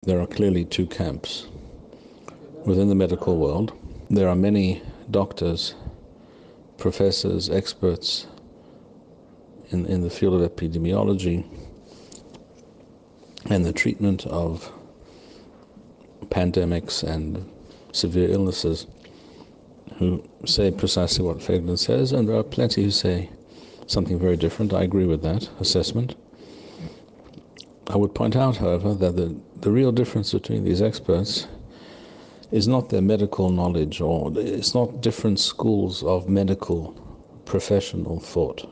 there are clearly two camps. Within the medical world, there are many doctors, professors, experts in the field of epidemiology and the treatment of pandemics and severe illnesses who say precisely what Feiglin says, and there are plenty who say something very different. I agree with that assessment. I would point out, however, that the real difference between these experts is not their medical knowledge, or it's not different schools of medical professional thought,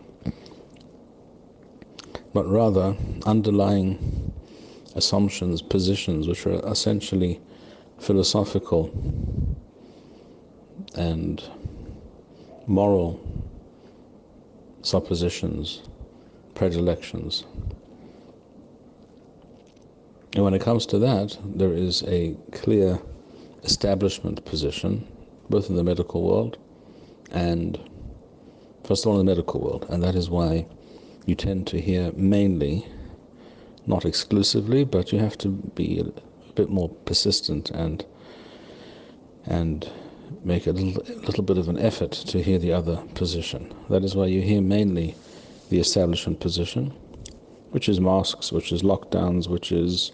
but rather underlying assumptions, positions, which are essentially philosophical and moral suppositions, predilections. And when it comes to that, there is a clear establishment position, both in the medical world and, first of all, in the medical world. And that is why you tend to hear mainly, not exclusively, but you have to be a bit more persistent and make a little bit of an effort to hear the other position. That is why you hear mainly the establishment position, which is masks, which is lockdowns, which is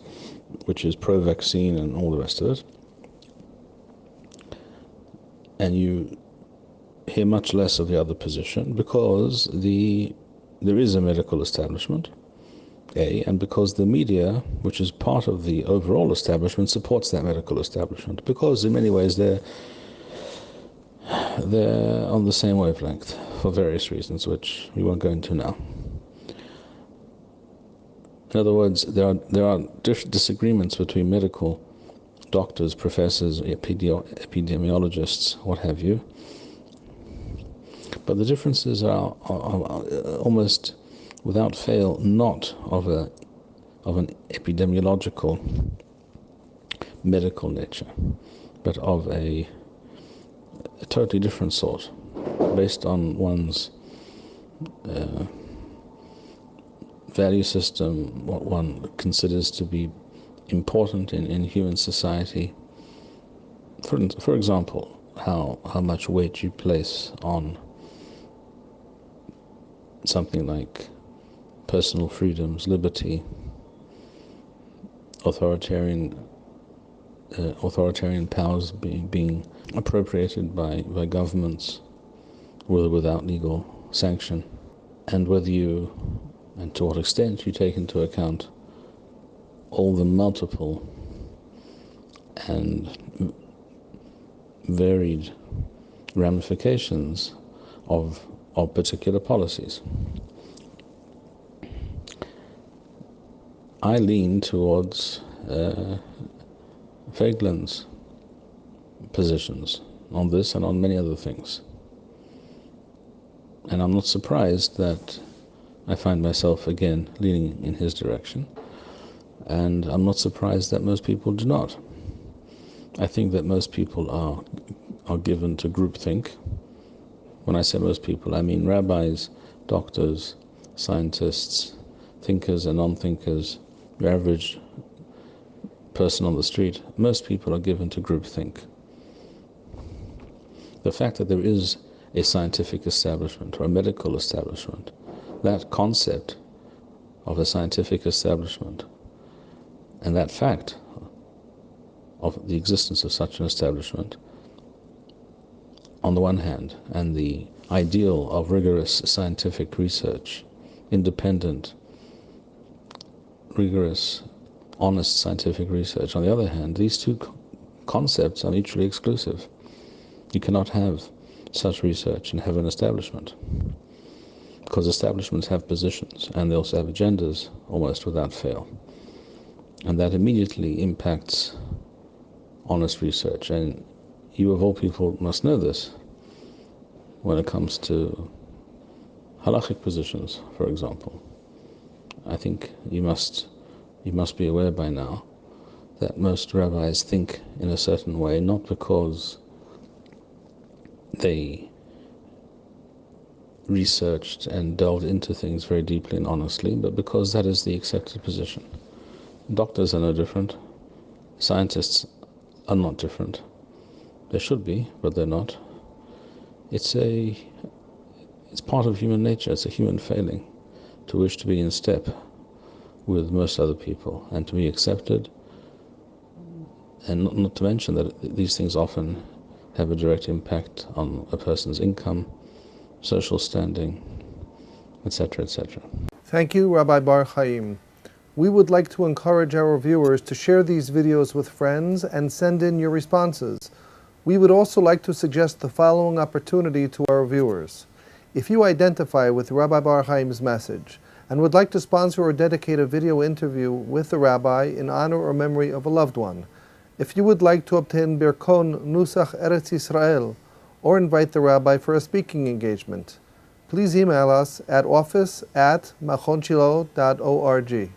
pro-vaccine and all the rest of it. And you hear much less of the other position because there is a medical establishment, and because the media, which is part of the overall establishment, supports that medical establishment, because in many ways they're on the same wavelength for various reasons, which we won't go into now. In other words, there are disagreements between medical doctors, professors, epidemiologists, what have you, but the differences are almost without fail not of an epidemiological medical nature, but of a totally different sort, based on one's value system, what one considers to be important in human society. For example, how much weight you place on something like personal freedoms, liberty, authoritarian powers being appropriated by governments with or without legal sanction, and whether you, and to what extent you take into account all the multiple and varied ramifications of particular policies. I lean towards Feiglin's positions on this and on many other things. And I'm not surprised that I find myself again leaning in his direction. And I'm not surprised that most people do not. I think that most people are given to groupthink. When I say most people, I mean rabbis, doctors, scientists, thinkers and non-thinkers, your average person on the street. Most people are given to groupthink. The fact that there is a scientific establishment or a medical establishment, that concept of a scientific establishment and that fact of the existence of such an establishment on the one hand, and the ideal of rigorous scientific research, independent, rigorous, honest scientific research on the other hand, these two concepts are mutually exclusive. You cannot have such research and have an establishment, because establishments have positions and they also have agendas almost without fail, and that immediately impacts honest research. And you of all people must know this when it comes to halachic positions, for example. I think you must be aware by now that most rabbis think in a certain way, not because they researched and delved into things very deeply and honestly, but because that is the accepted position. Doctors are no different. Scientists are not different. They should be, but they're not. It's part of human nature. It's a human failing to wish to be in step with most other people and to be accepted, and not to mention that these things often have a direct impact on a person's income, social standing, etc., etc. Thank you, Rabbi Bar-Hayim. We would like to encourage our viewers to share these videos with friends and send in your responses. We would also like to suggest the following opportunity to our viewers. If you identify with Rabbi Bar-Hayim's message and would like to sponsor or dedicate a video interview with the rabbi in honor or memory of a loved one, if you would like to obtain Birkon Nusach Eretz Yisrael or invite the rabbi for a speaking engagement, please email us at office@machonshilo.org.